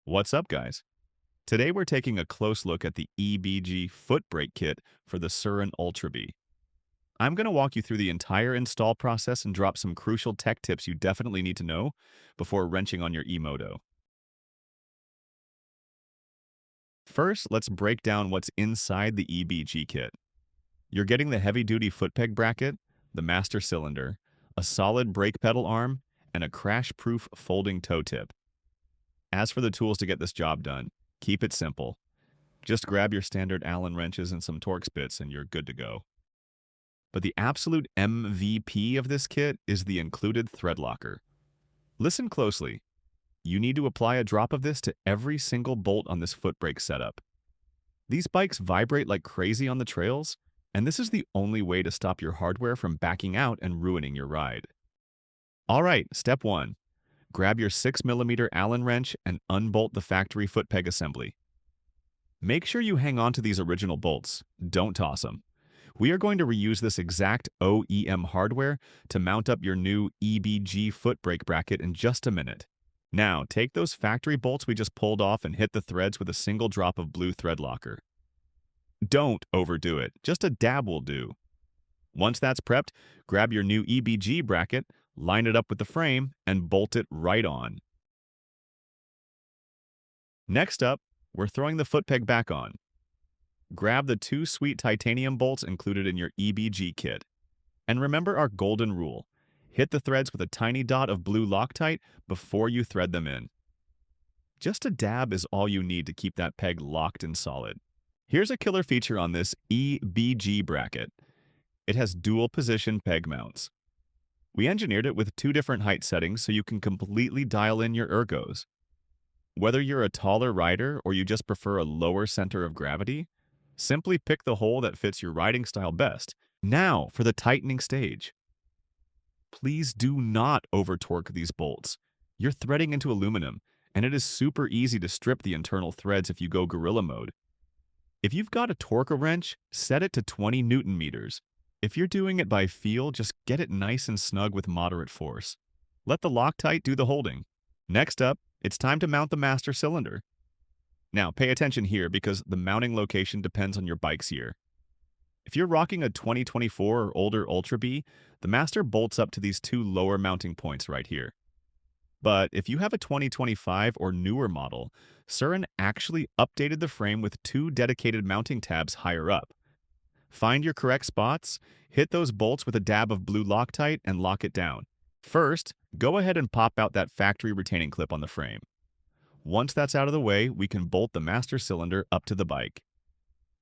What's up, guys? Today we're taking a close look at the EBG Foot Brake Kit for the Surron Ultra Bee. I'm going to walk you through the entire install process and drop some crucial tech tips you definitely need to know before wrenching on your e-moto. First, let's break down what's inside the EBG kit. You're getting the heavy-duty foot peg bracket, the master cylinder, a solid brake pedal arm, and a crash-proof folding toe tip. As for the tools to get this job done, keep it simple. Just grab your standard Allen wrenches and some Torx bits and you're good to go. But the absolute MVP of this kit is the included thread locker. Listen closely. You need to apply a drop of this to every single bolt on this foot brake setup. These bikes vibrate like crazy on the trails, and this is the only way to stop your hardware from backing out and ruining your ride. Alright, step 1. Grab your 6mm Allen wrench and unbolt the factory foot peg assembly. Make sure you hang on to these original bolts. Don't toss them. We are going to reuse this exact OEM hardware to mount up your new EBG foot brake bracket in just a minute. Now, take those factory bolts we just pulled off and hit the threads with a single drop of blue thread locker. Don't overdo it. Just a dab will do. Once that's prepped, grab your new EBG bracket, line it up with the frame, and bolt it right on. Next up, we're throwing the foot peg back on. Grab the 2 sweet titanium bolts included in your EBG kit. And remember our golden rule. Hit the threads with a tiny dot of blue Loctite before you thread them in. Just a dab is all you need to keep that peg locked and solid. Here's a killer feature on this EBG bracket. It has dual position peg mounts. We engineered it with 2 different height settings so you can completely dial in your ergos. Whether you're a taller rider or you just prefer a lower center of gravity, simply pick the hole that fits your riding style best. Now for the tightening stage. Please do not over-torque these bolts. You're threading into aluminum, and it is super easy to strip the internal threads if you go gorilla mode. If you've got a torque wrench, set it to 20 Newton meters. If you're doing it by feel, just get it nice and snug with moderate force. Let the Loctite do the holding. Next up, it's time to mount the master cylinder. Now, pay attention here because the mounting location depends on your bike's year. If you're rocking a 2024 or older Ultra Bee, the master bolts up to these 2 lower mounting points right here. But if you have a 2025 or newer model, Surron actually updated the frame with 2 dedicated mounting tabs higher up. Find your correct spots, hit those bolts with a dab of blue Loctite, and lock it down. First, go ahead and pop out that factory retaining clip on the frame. Once that's out of the way, we can bolt the master cylinder up to the bike.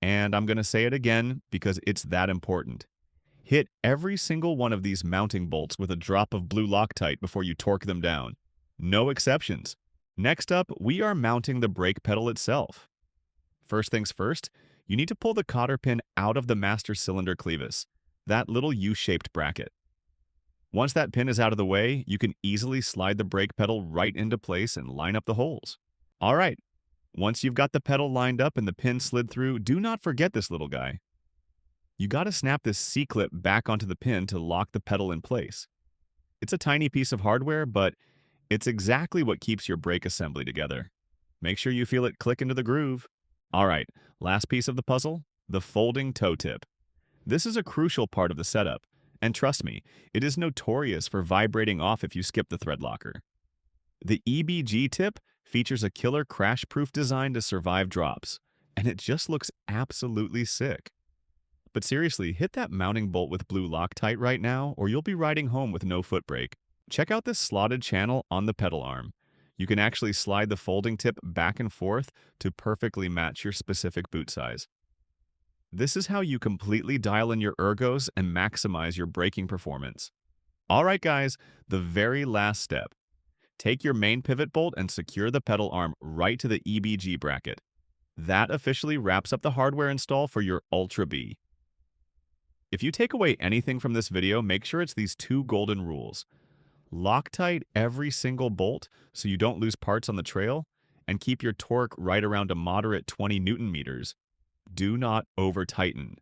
And I'm going to say it again because it's that important. Hit every single one of these mounting bolts with a drop of blue Loctite before you torque them down. No exceptions. Next up, we are mounting the brake pedal itself. First things first, you need to pull the cotter pin out of the master cylinder clevis, that little U-shaped bracket. Once that pin is out of the way, you can easily slide the brake pedal right into place and line up the holes. All right, once you've got the pedal lined up and the pin slid through, do not forget this little guy. You got to snap this C-clip back onto the pin to lock the pedal in place. It's a tiny piece of hardware, but it's exactly what keeps your brake assembly together. Make sure you feel it click into the groove. All right, last piece of the puzzle, the folding toe tip. This is a crucial part of the setup, and trust me, it is notorious for vibrating off if you skip the thread locker. The EBG tip features a killer crash-proof design to survive drops, and it just looks absolutely sick. But seriously, hit that mounting bolt with blue Loctite right now, or you'll be riding home with no foot brake. Check out this slotted channel on the pedal arm. You can actually slide the folding tip back and forth to perfectly match your specific boot size. This is how you completely dial in your ergos and maximize your braking performance. Alright guys, the very last step. Take your main pivot bolt and secure the pedal arm right to the EBG bracket. That officially wraps up the hardware install for your Ultra Bee. If you take away anything from this video, make sure it's these 2 golden rules. Loctite every single bolt so you don't lose parts on the trail, and keep your torque right around a moderate 20 Newton meters. Do not over-tighten.